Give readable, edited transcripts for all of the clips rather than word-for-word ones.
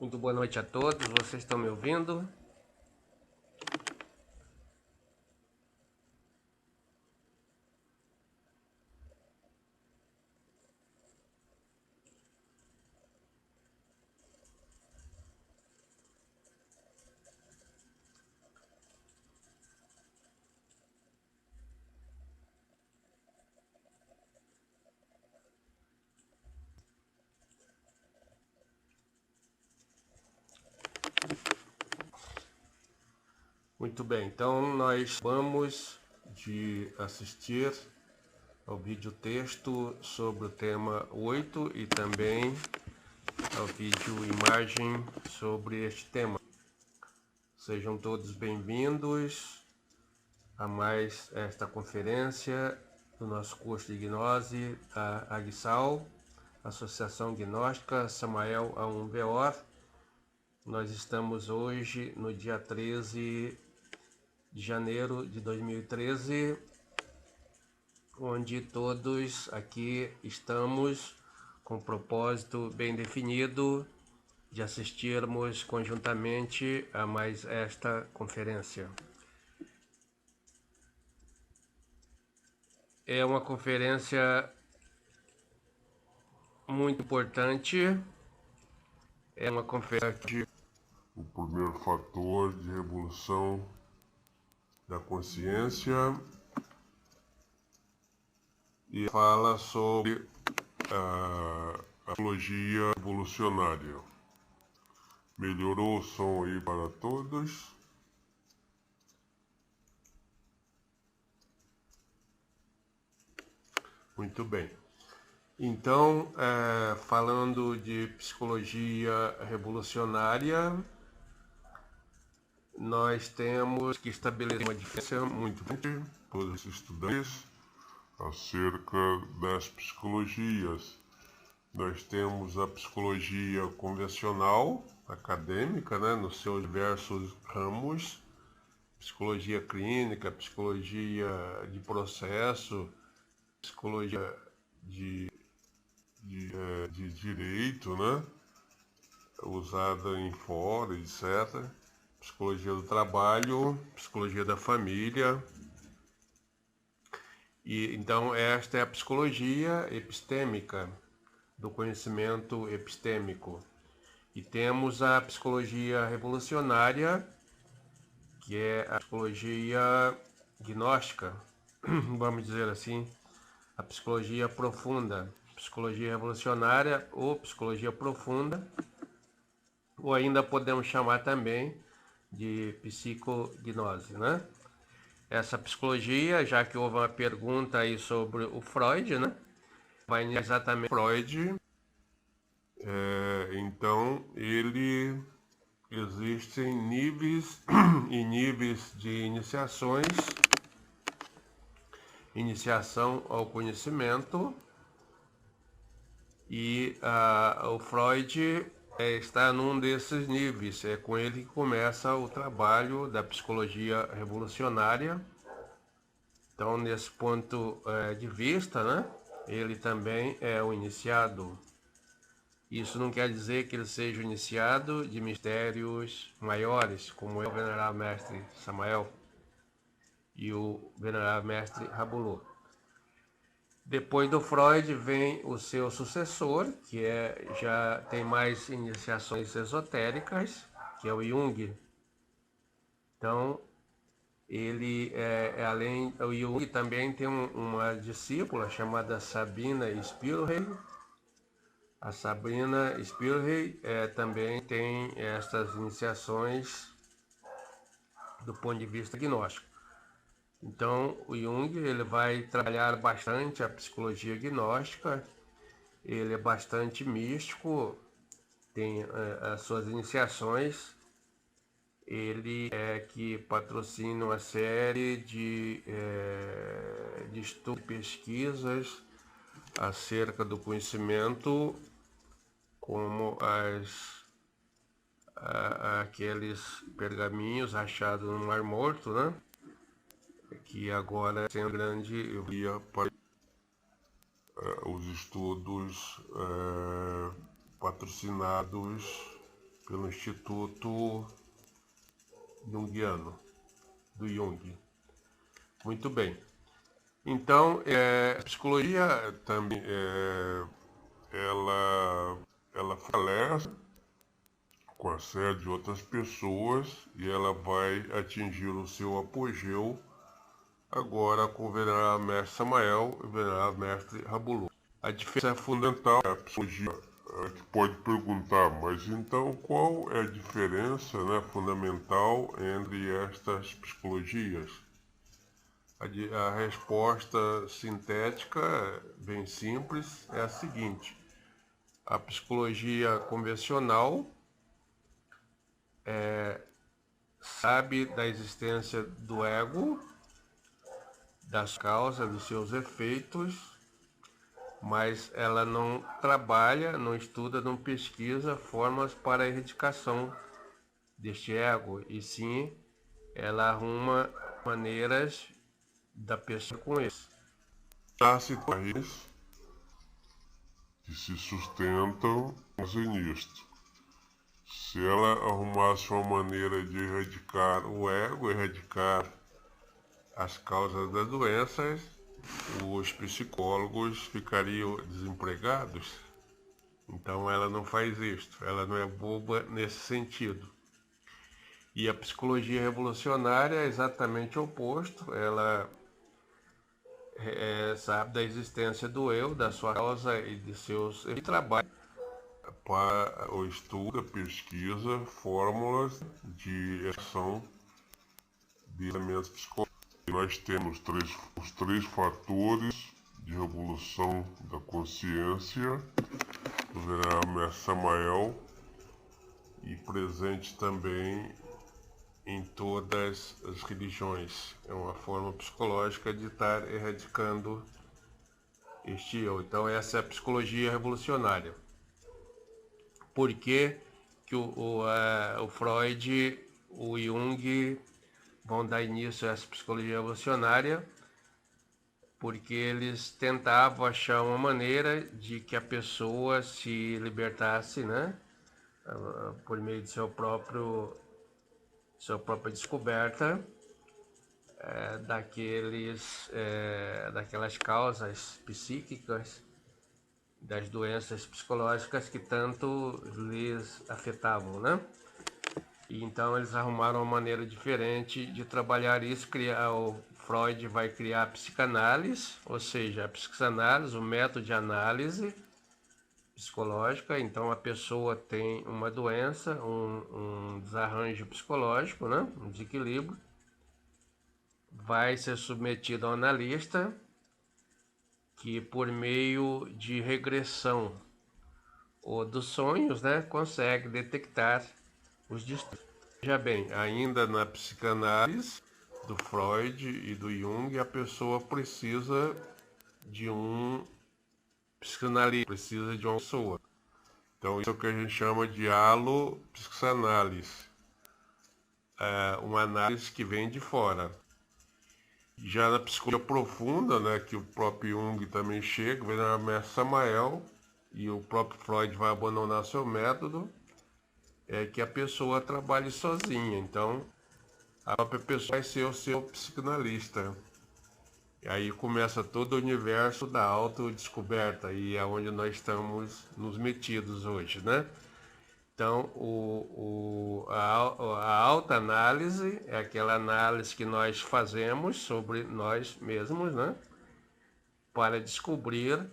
Muito boa noite a todos, vocês estão me ouvindo? Muito bem, então nós vamos assistir ao vídeo texto sobre o tema 8 e também ao vídeo imagem sobre este tema. Sejam todos bem-vindos a mais esta conferência do nosso curso de Gnose da AGSAL, Associação Gnóstica Samael A1BO. Nós estamos hoje no dia 13 de janeiro de 2013, onde todos aqui estamos com um propósito bem definido de assistirmos conjuntamente a mais esta conferência. É uma conferência muito importante, é uma conferência. O primeiro fator de revolução da consciência e fala sobre a psicologia evolucionária. Melhorou o som aí para todos? Muito bem. Então, falando de psicologia revolucionária, nós temos que estabelecer uma diferença muito grande Todos os estudantes acerca das psicologias. Nós temos a psicologia convencional, acadêmica, né, nos seus diversos ramos, psicologia clínica, psicologia de processo, psicologia de direito, né, usada em fora, etc. Psicologia do trabalho, psicologia da família. E então esta é a psicologia epistêmica, do conhecimento epistêmico. E temos a psicologia revolucionária, que é a psicologia gnóstica, vamos dizer assim, a psicologia profunda, psicologia revolucionária ou psicologia profunda, ou ainda podemos chamar também de psicognose, né? Essa psicologia, já que houve uma pergunta aí sobre o Freud, né? Vai exatamente Freud, então ele existem níveis e níveis de iniciações, iniciação ao conhecimento, e o Freud está num desses níveis. É com ele que começa o trabalho da psicologia revolucionária. Então, nesse ponto de vista, né, ele também é o iniciado. Isso não quer dizer que ele seja o iniciado de mistérios maiores, como é o Venerável Mestre Samael e o Venerável Mestre Rabulot. Depois do Freud vem o seu sucessor, que já tem mais iniciações esotéricas, que é o Jung. Então, ele além, o Jung também tem uma discípula chamada Sabina Spielrein. A Sabina Spielrein também tem estas iniciações do ponto de vista gnóstico. Então, o Jung ele vai trabalhar bastante a psicologia gnóstica. Ele é bastante místico, tem as suas iniciações. Ele é que patrocina uma série de estudos e pesquisas acerca do conhecimento, como aqueles pergaminhos achados no Mar Morto, né? Que agora tem grande via para os estudos patrocinados pelo Instituto Jungiano, do Jung. Muito bem. Então, a psicologia também, ela falece com a série de outras pessoas e ela vai atingir o seu apogeu agora com o venerável mestre Samael e o venerável mestre Rabulus. A diferença é fundamental. A psicologia que pode perguntar, mas então qual é a diferença, né, fundamental entre estas psicologias? A resposta sintética, bem simples, é a seguinte: a psicologia convencional sabe da existência do ego, das causas, dos seus efeitos, mas ela não trabalha, não estuda, não pesquisa formas para a erradicação deste ego, e sim ela arruma maneiras da pessoa com isso. Há situações que se sustentam nisto. Se ela arrumasse uma maneira de erradicar o ego, erradicar as causas das doenças, os psicólogos ficariam desempregados. Então ela não faz isto, ela não é boba nesse sentido. E a psicologia revolucionária é exatamente o oposto. Ela sabe da existência do eu, da sua causa e de seus trabalhos para o estudo, a pesquisa, fórmulas de ação de elementos psicológicos. Nós temos os três fatores de revolução da consciência, do venerável mestre Samael, e presente também em todas as religiões. É uma forma psicológica de estar erradicando este eu. Então essa é a psicologia revolucionária. Por que o Freud, o Jung vão dar início a essa psicologia revolucionária? Porque eles tentavam achar uma maneira de que a pessoa se libertasse, né, por meio de sua própria descoberta daquelas causas psíquicas, das doenças psicológicas que tanto lhes afetavam, né? E então eles arrumaram uma maneira diferente de trabalhar isso. O Freud vai criar a psicanálise, ou seja, a psicanálise, o método de análise psicológica. Então a pessoa tem uma doença, um desarranjo psicológico, né? Um desequilíbrio, vai ser submetido ao analista, que por meio de regressão ou dos sonhos, né, consegue detectar os distúrbios. Veja bem, ainda na psicanálise do Freud e do Jung, a pessoa precisa de um psicanalista, precisa de uma pessoa. Então isso é o que a gente chama de alopsicanálise, uma análise que vem de fora. Já na psicologia profunda, né, que o próprio Jung também chega, vem na mestre Samael, e o próprio Freud vai abandonar seu método, é que a pessoa trabalhe sozinha. Então a própria pessoa vai ser o seu psicanalista. E aí começa todo o universo da autodescoberta, e é onde nós estamos nos metidos hoje, né? Então, a autoanálise é aquela análise que nós fazemos sobre nós mesmos, né? Para descobrir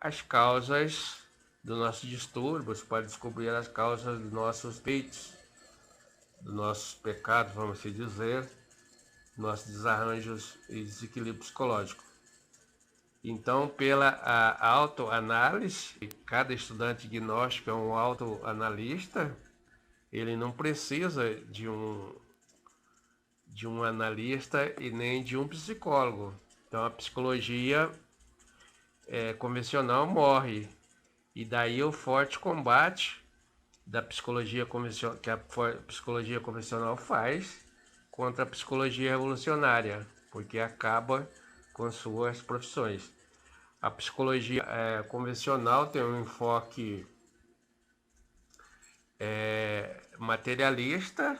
as causas dos nossos distúrbios, para descobrir as causas dos nossos feitos, dos nossos pecados, vamos assim dizer, nossos desarranjos e desequilíbrio psicológico. Então, pela autoanálise, cada estudante gnóstico é um autoanalista. Ele não precisa de um analista e nem de um psicólogo. Então a psicologia convencional morre. E daí o forte combate da psicologia convencional, que a psicologia convencional faz contra a psicologia revolucionária, porque acaba com suas profissões. A psicologia convencional tem um enfoque materialista,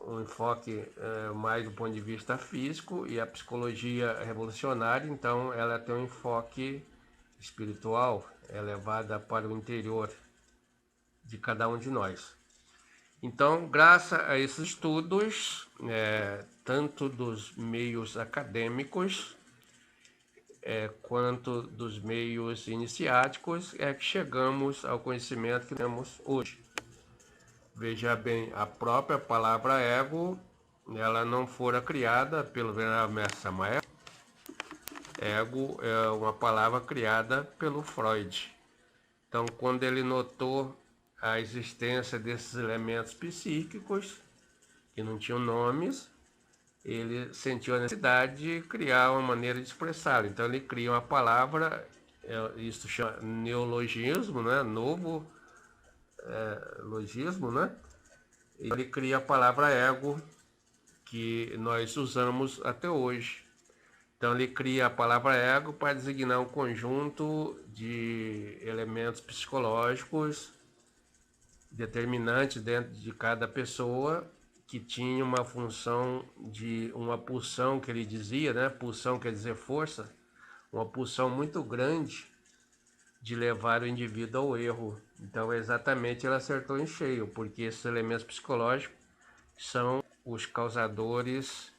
um enfoque mais do ponto de vista físico, e a psicologia revolucionária, então, ela tem um enfoque espiritual, é levada para o interior de cada um de nós. Então, graças a esses estudos, tanto dos meios acadêmicos quanto dos meios iniciáticos, é que chegamos ao conhecimento que temos hoje. Veja bem, a própria palavra ego, ela não fora criada pelo venerável mestre Samael. Ego é uma palavra criada pelo Freud. Então, quando ele notou a existência desses elementos psíquicos, que não tinham nomes, ele sentiu a necessidade de criar uma maneira de expressá-lo. Então, ele cria uma palavra, isso chama neologismo, né? Novo logismo, né? Ele cria a palavra ego, que nós usamos até hoje. Então, ele cria a palavra ego para designar um conjunto de elementos psicológicos determinantes dentro de cada pessoa, que tinha uma função de uma pulsão, que ele dizia, né? Pulsão quer dizer força, uma pulsão muito grande de levar o indivíduo ao erro. Então, exatamente, ele acertou em cheio, porque esses elementos psicológicos são os causadores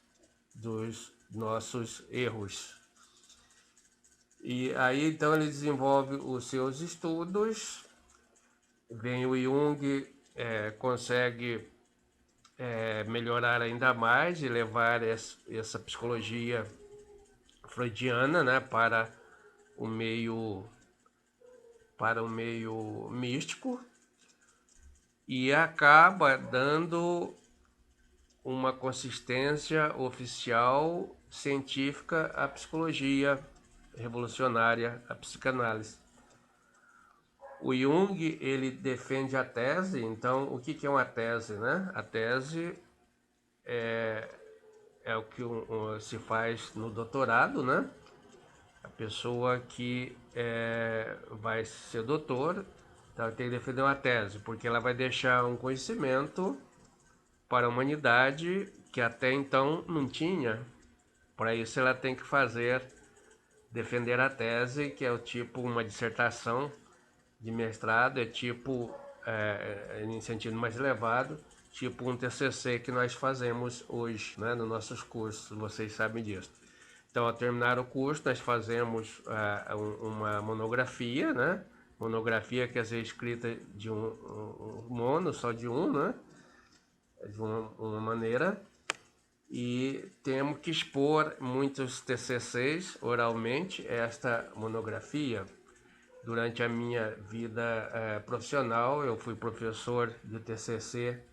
dos nossos erros. E aí, então, ele desenvolve os seus estudos, vem o Jung, consegue melhorar ainda mais e levar essa psicologia freudiana, né, para o meio místico, e acaba dando uma consistência oficial científica à psicologia revolucionária, à psicanálise. O Jung, ele defende a tese. Então, o que é uma tese, né? A tese é o que se faz no doutorado, né? A pessoa que vai ser doutor, então tem que defender uma tese, porque ela vai deixar um conhecimento para a humanidade que até então não tinha. Para isso, ela tem que defender a tese, que é o tipo uma dissertação de mestrado, é tipo, em sentido mais elevado, tipo um TCC que nós fazemos hoje, né, nos nossos cursos, vocês sabem disso. Então, ao terminar o curso, nós fazemos uma monografia, né? Monografia quer dizer escrita de um mono, só de um, né? De uma maneira. E temos que expor muitos TCCs oralmente, esta monografia. Durante a minha vida profissional, eu fui professor de TCC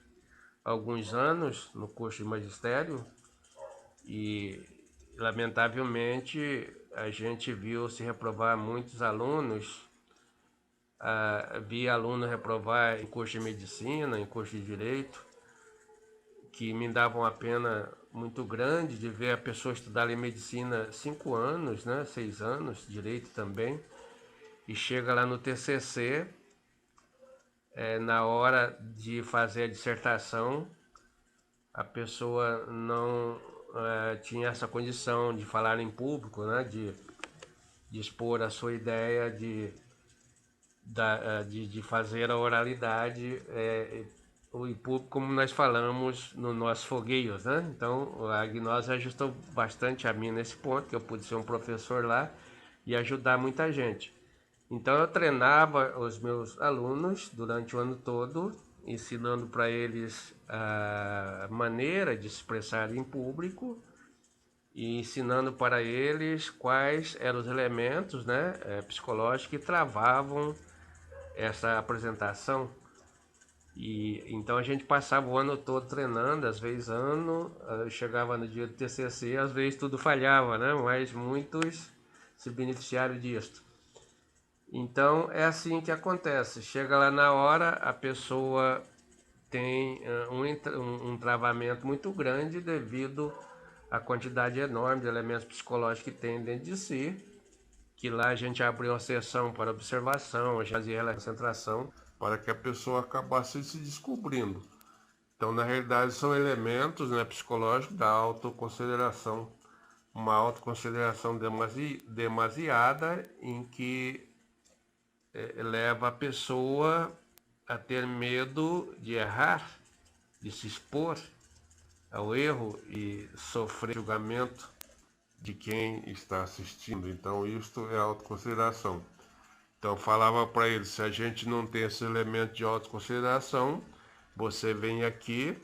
há alguns anos no curso de magistério, e lamentavelmente a gente viu se reprovar muitos alunos. Vi aluno reprovar em curso de medicina, em curso de direito, que me davam uma pena muito grande de ver a pessoa estudar em medicina 5 anos, né, 6 anos, direito também, e chega lá no TCC, na hora de fazer a dissertação, a pessoa não tinha essa condição de falar em público, né, de expor a sua ideia, de fazer a oralidade em público, como nós falamos no nosso fogueiros, né? Então, a gnose ajustou bastante a mim nesse ponto, que eu pude ser um professor lá e ajudar muita gente. Então, eu treinava os meus alunos durante o ano todo, ensinando para eles a maneira de se expressar em público e ensinando para eles quais eram os elementos, né, psicológicos que travavam essa apresentação. E então a gente passava o ano todo treinando, às vezes chegava no dia do TCC, às vezes tudo falhava, né? Mas muitos se beneficiaram disso. Então é assim que acontece. Chega lá na hora, a pessoa tem um travamento muito grande devido à quantidade enorme de elementos psicológicos que tem dentro de si, que lá a gente abriu uma sessão para observação, a gente fazia concentração para que a pessoa acabasse se descobrindo. Então, na realidade, são elementos, né, psicológicos da autoconsideração. Uma autoconsideração demasiada em que leva a pessoa a ter medo de errar, de se expor ao erro e sofrer julgamento de quem está assistindo. Então, isto é autoconsideração. Então, falava para ele, se a gente não tem esse elemento de autoconsideração, você vem aqui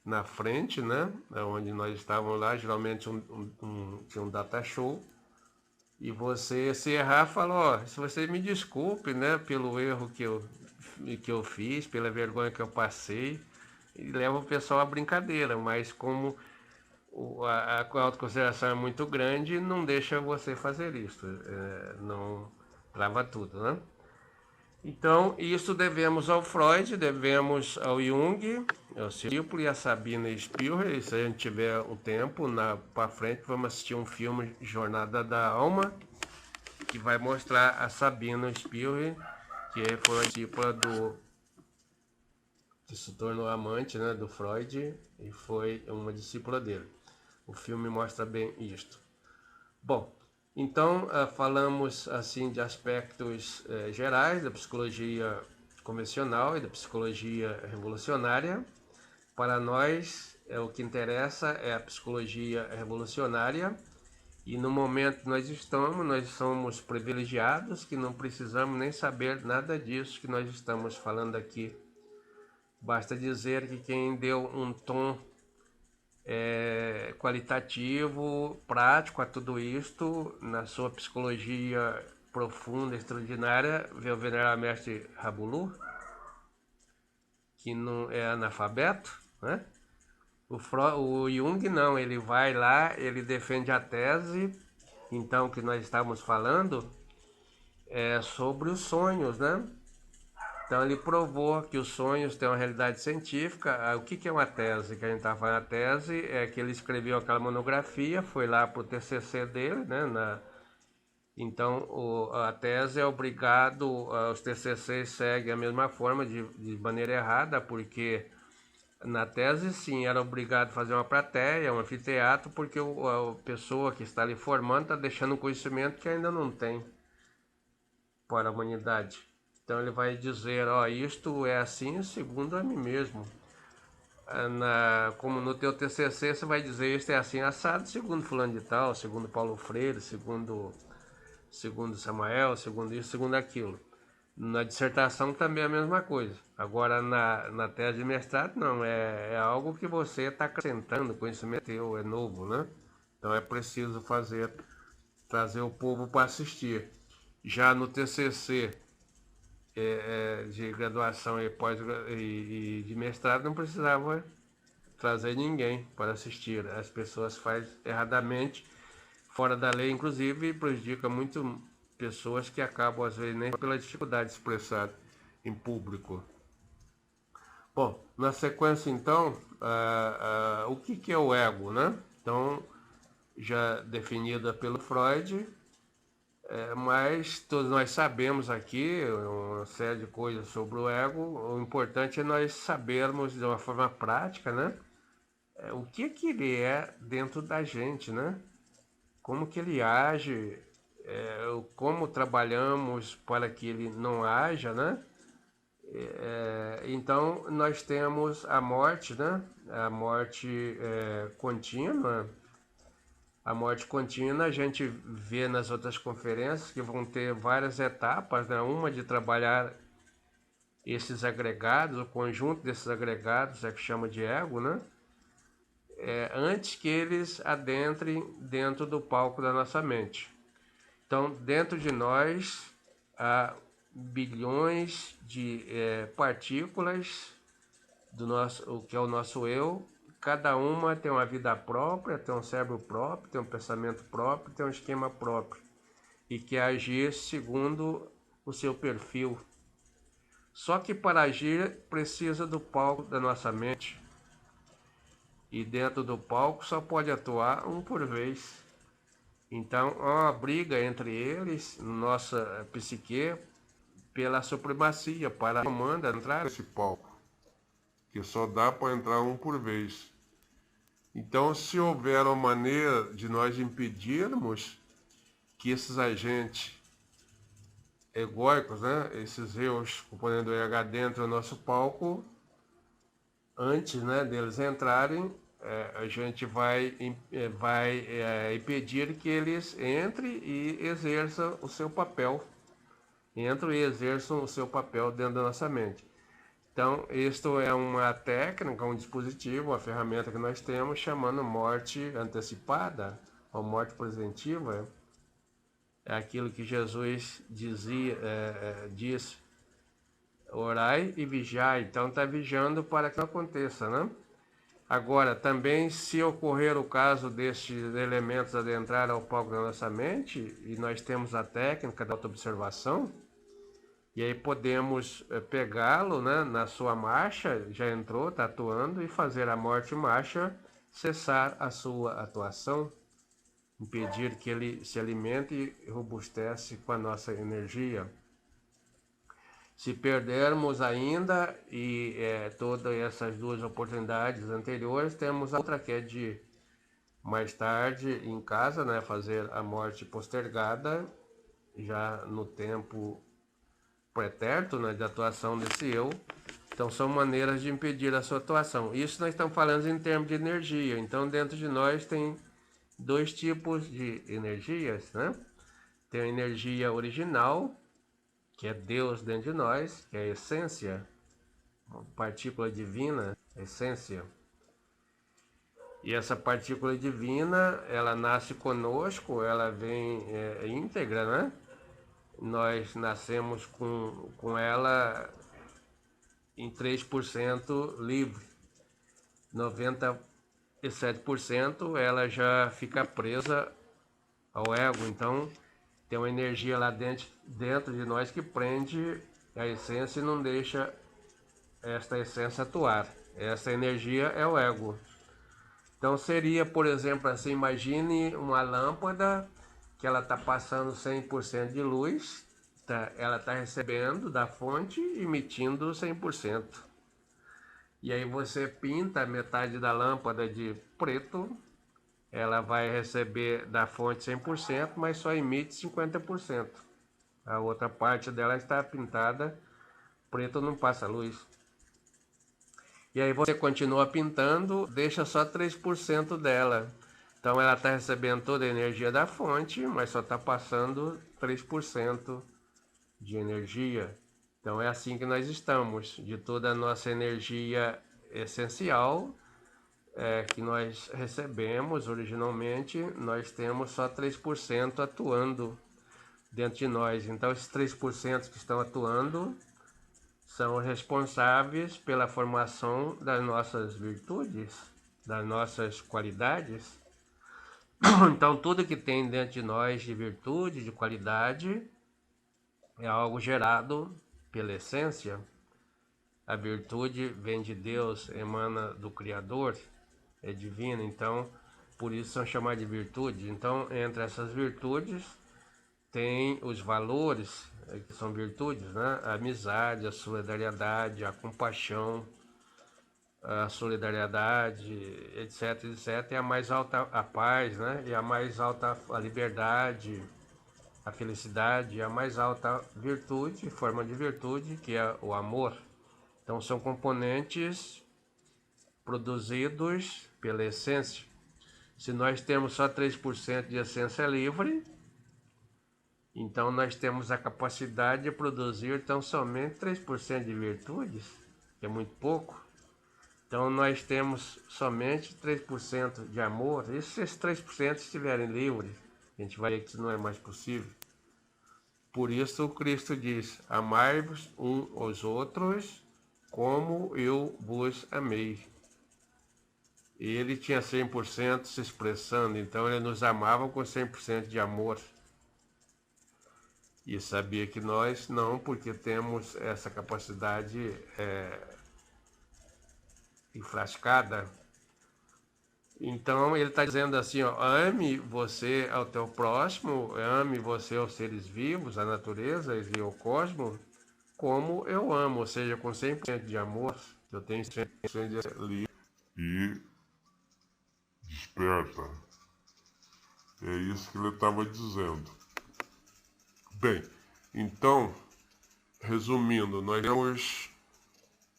na frente, né, onde nós estávamos lá, geralmente tinha um data show, e você, se errar, fala, ó, se você me desculpe, né, pelo erro que eu fiz, pela vergonha que eu passei, e leva o pessoal à brincadeira, mas como a autoconsideração é muito grande, não deixa você fazer isso, não trava tudo, né? Então, isso devemos ao Freud, devemos ao Jung, ao Círculo e a Sabina Spielberg. Se a gente tiver um tempo para frente, vamos assistir um filme Jornada da Alma, que vai mostrar a Sabina Spielberg, que foi a discípula que se tornou amante, né, do Freud e foi uma discípula dele. O filme mostra bem isto. Bom, então falamos assim de aspectos gerais da psicologia convencional e da psicologia revolucionária. Para nós, o que interessa é a psicologia revolucionária. E no momento que nós somos privilegiados, que não precisamos nem saber nada disso que nós estamos falando aqui. Basta dizer que quem deu um tom qualitativo, prático a tudo isto, na sua psicologia profunda, extraordinária, vê o venerável mestre Rabulu, que não é analfabeto, né? O Jung não, ele vai lá, ele defende a tese, então, que nós estávamos falando, sobre os sonhos, né? Então ele provou que os sonhos têm uma realidade científica. O que é uma tese? Que a gente está falando, a tese é que ele escreveu aquela monografia, foi lá para o TCC dele, né? Então a tese é obrigado, os TCCs seguem a mesma forma de maneira errada, porque na tese sim era obrigado a fazer uma plateia, um anfiteatro, porque a pessoa que está ali formando está deixando um conhecimento que ainda não tem para a humanidade. Então ele vai dizer, ó, isto é assim segundo a mim mesmo. Como no teu TCC você vai dizer, isto é assim assado segundo fulano de tal, segundo Paulo Freire, segundo Samuel, segundo isso, segundo aquilo. Na dissertação também é a mesma coisa. Agora na tese de mestrado não, é algo que você está acrescentando, conhecimento teu, é novo, né? Então é preciso trazer o povo para assistir. Já no TCC de graduação e de mestrado não precisava trazer ninguém para assistir. As pessoas fazem erradamente, fora da lei, inclusive, e prejudica muito pessoas que acabam, às vezes, nem pela dificuldade de expressar em público. Bom, na sequência, então, o que é o ego, né? Então, já definida pelo Freud, mas todos nós sabemos aqui uma série de coisas sobre o ego. O importante é nós sabermos de uma forma prática, né? O que ele é dentro da gente, né? Como que ele age, como trabalhamos para que ele não haja, né? Então nós temos a morte, né? A morte contínua. A morte contínua a gente vê nas outras conferências que vão ter várias etapas, né? Uma de trabalhar esses agregados, o conjunto desses agregados é que chama de ego, né? Antes que eles adentrem dentro do palco da nossa mente. Então, dentro de nós há bilhões de partículas o que é o nosso eu. Cada uma tem uma vida própria, tem um cérebro próprio, tem um pensamento próprio, tem um esquema próprio e quer agir segundo o seu perfil. Só que para agir precisa do palco da nossa mente. E dentro do palco só pode atuar um por vez. Então há uma briga entre eles, nossa psique, pela supremacia, para comanda entrar nesse palco, que só dá para entrar um por vez. Então, se houver uma maneira de nós impedirmos que esses agentes egóicos, né, esses eus componendo o RH dentro do nosso palco, antes, né, deles entrarem, a gente vai impedir que eles entrem e exerçam o seu papel. Entram e exerçam o seu papel dentro da nossa mente. Então, isto é uma técnica, um dispositivo, uma ferramenta que nós temos, chamando morte antecipada, ou morte preventiva. É aquilo que Jesus dizia, diz, orai e vigiai. Então, está vigiando para que não aconteça, né? Agora, também, se ocorrer o caso destes elementos adentrar ao palco da nossa mente, e nós temos a técnica da autoobservação, e aí podemos pegá-lo, né, na sua marcha, já entrou, está atuando, e fazer a morte marcha cessar a sua atuação, impedir que ele se alimente e robustece com a nossa energia. Se perdermos ainda e todas essas duas oportunidades anteriores, temos a outra que é de mais tarde em casa, né, fazer a morte postergada, já no tempo pretérito, né, de atuação desse eu. Então são maneiras de impedir a sua atuação. Isso nós estamos falando em termos de energia. Então dentro de nós tem dois tipos de energias, né? Tem a energia original, que é Deus dentro de nós, que é a essência, uma partícula divina, essência. E essa partícula divina, ela nasce conosco, ela vem íntegra, né? Nós nascemos com ela em 3% livre. 97% ela já fica presa ao ego. Então, tem uma energia lá dentro de nós que prende a essência e não deixa esta essência atuar. Essa energia é o ego. Então, seria, por exemplo, assim, imagine uma lâmpada que ela está passando 100% de luz, ela está recebendo da fonte e emitindo 100%. E aí você pinta a metade da lâmpada de preto, ela vai receber da fonte 100%, mas só emite 50%. A outra parte dela está pintada, preto não passa luz. E aí você continua pintando, deixa só 3% dela. Então ela está recebendo toda a energia da fonte, mas só está passando 3% de energia. Então é assim que nós estamos, de toda a nossa energia essencial que nós recebemos originalmente, nós temos só 3% atuando dentro de nós. Então esses 3% que estão atuando são responsáveis pela formação das nossas virtudes, das nossas qualidades. Então tudo que tem dentro de nós de virtude, de qualidade, é algo gerado pela essência. A virtude vem de Deus, emana do Criador, é divina, então por isso são chamadas de virtudes. Então entre essas virtudes tem os valores, que são virtudes, né? A amizade, a solidariedade, a compaixão, a solidariedade, etc, etc. E a mais alta a paz, né? E a mais alta a liberdade, a felicidade, a mais alta virtude, forma de virtude, que é o amor. Então são componentes produzidos pela essência. Se nós temos só 3% de essência livre, então nós temos a capacidade de produzir tão somente 3% de virtudes, que é muito pouco. Então nós temos somente 3% de amor. E se esses 3% estiverem livres, a gente vai ver que isso não é mais possível. Por isso Cristo diz, amai-vos uns aos outros como eu vos amei. Ele tinha 100% se expressando, então ele nos amava com 100% de amor. E sabia que nós não, porque temos essa capacidade enfrascada. Então ele está dizendo assim, ó, ame você ao teu próximo, ame você aos seres vivos, a natureza e o cosmos, como eu amo, ou seja, com 100% de amor, eu tenho 100% de livre. E desperta. É isso que ele estava dizendo. Bem, então, resumindo, nós temos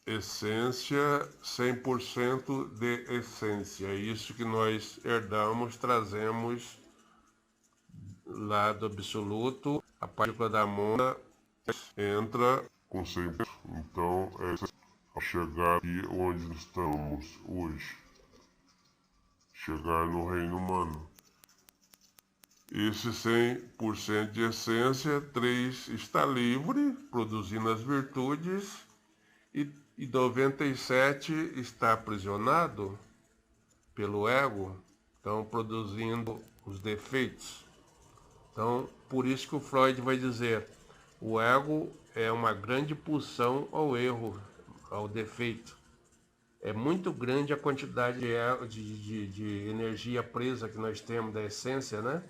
essência, 100% de essência. É isso que nós herdamos, trazemos lá do absoluto. A partícula da mona entra com 100%. Então, é chegar aqui onde estamos hoje. Chegar no reino humano. Esse 100% de essência, 3 está livre, produzindo as virtudes, e 97 está aprisionado pelo ego, então produzindo os defeitos. Então, por isso que o Freud vai dizer, o ego é uma grande pulsão ao erro, ao defeito. É muito grande a quantidade de energia presa que nós temos da essência, né?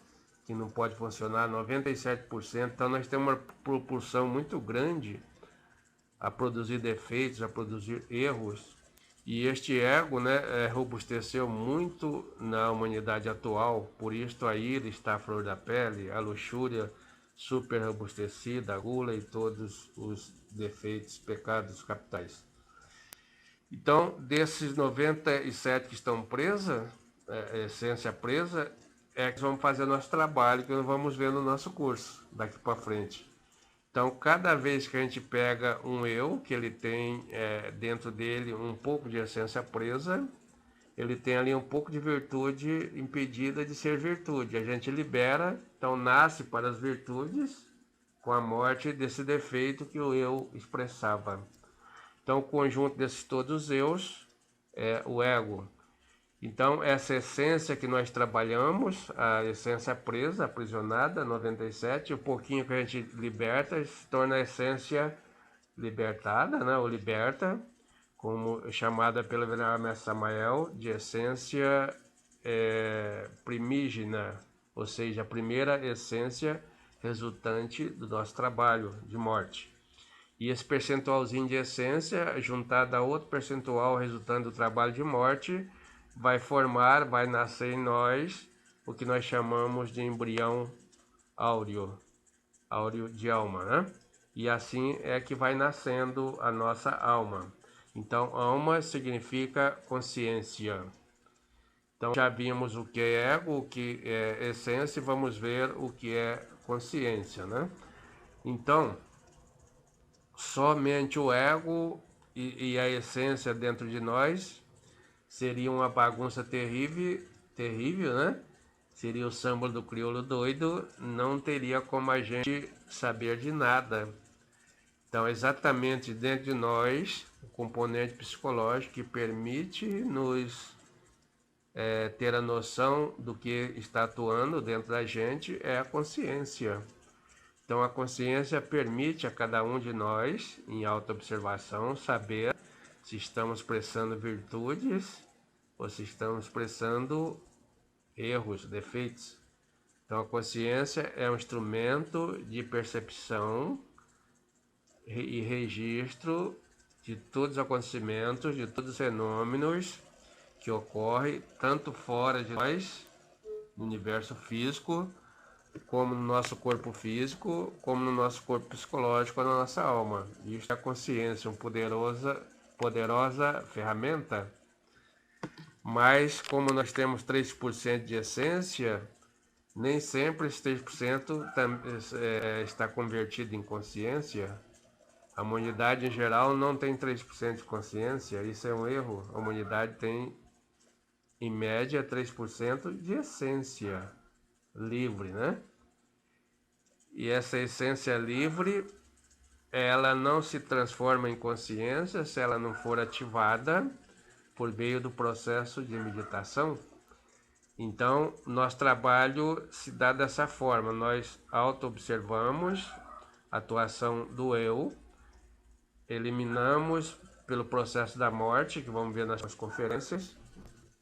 Que não pode funcionar, 97%. Então nós temos uma propulsão muito grande a produzir defeitos, a produzir erros. E este ego, né, robusteceu muito na humanidade atual. Por isso a ira está à flor da pele, a luxúria super robustecida, a gula e todos os defeitos, pecados capitais. Então, desses 97 que estão presas, essência presa, é que vamos fazer nosso trabalho, que nós vamos ver no nosso curso, daqui para frente. Então, cada vez que a gente pega um eu, que ele tem dentro dele um pouco de essência presa, ele tem ali um pouco de virtude impedida de ser virtude. A gente libera, então nasce para as virtudes com a morte desse defeito que o eu expressava. Então, o conjunto desses todos eus é o ego. Então, essa essência que nós trabalhamos, a essência presa, aprisionada, 97, o pouquinho que a gente liberta se torna a essência libertada, né? Ou liberta, como chamada pelo venerável mestre Samael, de essência primígena, ou seja, a primeira essência resultante do nosso trabalho de morte. E esse percentualzinho de essência, juntado a outro percentual resultante do trabalho de morte, vai nascer em nós o que nós chamamos de embrião áureo de alma, né? E assim é que vai nascendo a nossa alma. Então, alma significa consciência. Então, já vimos o que é ego, o que é essência, e vamos ver o que é consciência, né? Então, somente o ego e a essência dentro de nós seria uma bagunça terrível, né? Seria o samba do crioulo doido, não teria como a gente saber de nada. Então, exatamente dentro de nós, o componente psicológico que permite nos ter a noção do que está atuando dentro da gente é a consciência. Então, a consciência permite a cada um de nós, em autoobservação, saber se estamos expressando virtudes ou se estamos expressando erros, defeitos. Então, a consciência é um instrumento de percepção e registro de todos os acontecimentos, de todos os fenômenos que ocorrem tanto fora de nós, no universo físico, como no nosso corpo físico, como no nosso corpo psicológico, na nossa alma. Isso é a consciência, uma poderosa ferramenta. Mas como nós temos 3% de essência, nem sempre esse 3% está convertido em consciência. A humanidade em geral não tem 3% de consciência, isso é um erro. A humanidade tem, em média, 3% de essência livre, né? E essa essência livre, ela não se transforma em consciência se ela não for ativada por meio do processo de meditação. Então, nosso trabalho se dá dessa forma, nós auto-observamos a atuação do eu, eliminamos pelo processo da morte, que vamos ver nas conferências,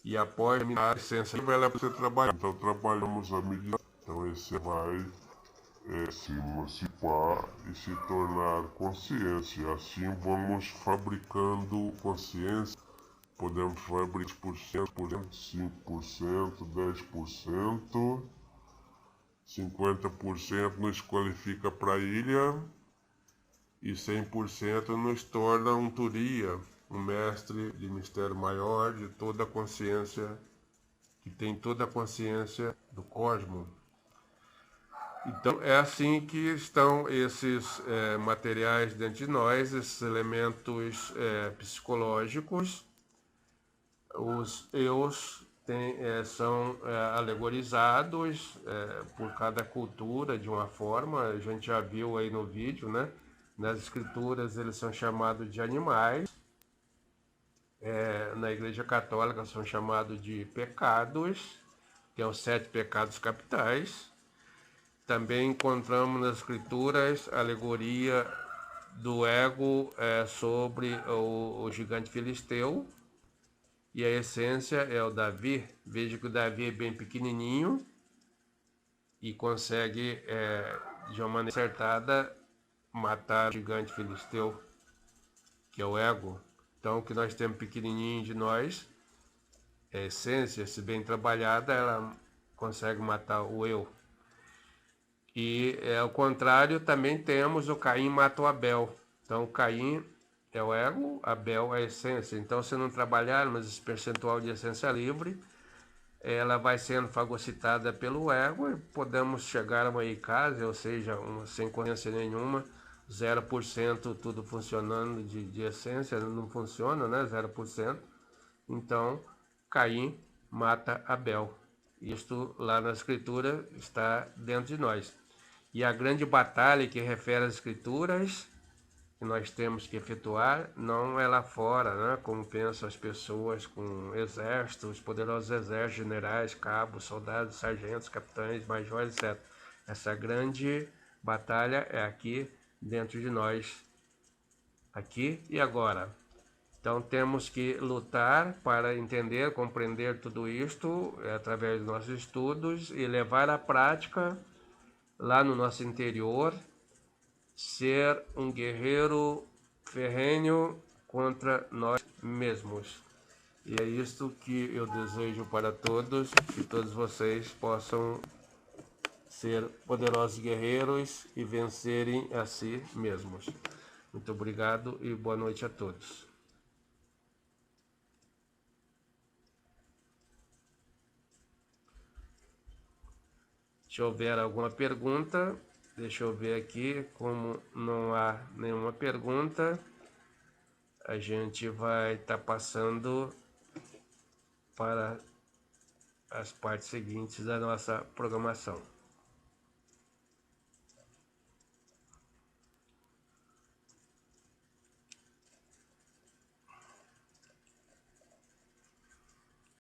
e após a essência livre, ela precisa trabalhar. Então, trabalhamos a meditação, então esse vai se participar e se tornar consciência. Assim vamos fabricando consciência. Podemos fabricar 10%, 5%, 10%, 50% nos qualifica para a ilha e 100% nos torna um Turiya, um mestre de mistério maior de toda a consciência, que tem toda a consciência do cosmos. Então é assim que estão esses materiais dentro de nós, esses elementos psicológicos. Os eus são alegorizados por cada cultura de uma forma. A gente já viu aí no vídeo, né? Nas escrituras eles são chamados de animais. Na Igreja Católica são chamados de pecados, que é os 7 pecados capitais. Também encontramos nas escrituras a alegoria do ego sobre o gigante filisteu. E a essência é o Davi. Veja que o Davi é bem pequenininho e consegue, de uma maneira acertada, matar o gigante filisteu, que é o ego. Então, o que nós temos pequenininho de nós, a essência, se bem trabalhada, ela consegue matar o eu. E, ao contrário, também temos o Caim mata o Abel. Então, o Caim é o ego, Abel é a essência. Então, se não trabalharmos esse percentual de essência livre, ela vai sendo fagocitada pelo ego e podemos chegar a uma icase, ou seja, sem consciência nenhuma, 0% tudo funcionando de essência, não funciona, né? 0%. Então, Caim mata Abel. Isto lá na escritura está dentro de nós. E a grande batalha que refere às escrituras que nós temos que efetuar não é lá fora, né? Como pensam as pessoas, com exércitos, poderosos exércitos, generais, cabos, soldados, sargentos, capitães, majores, etc. Essa grande batalha é aqui dentro de nós, aqui e agora. Então temos que lutar para entender, compreender tudo isto através dos nossos estudos e levar à prática lá no nosso interior, ser um guerreiro ferrenho contra nós mesmos. E é isto que eu desejo para todos, que todos vocês possam ser poderosos guerreiros e vencerem a si mesmos. Muito obrigado e boa noite a todos. Se houver alguma pergunta, deixa eu ver aqui. Como não há nenhuma pergunta, a gente vai estar passando para as partes seguintes da nossa programação.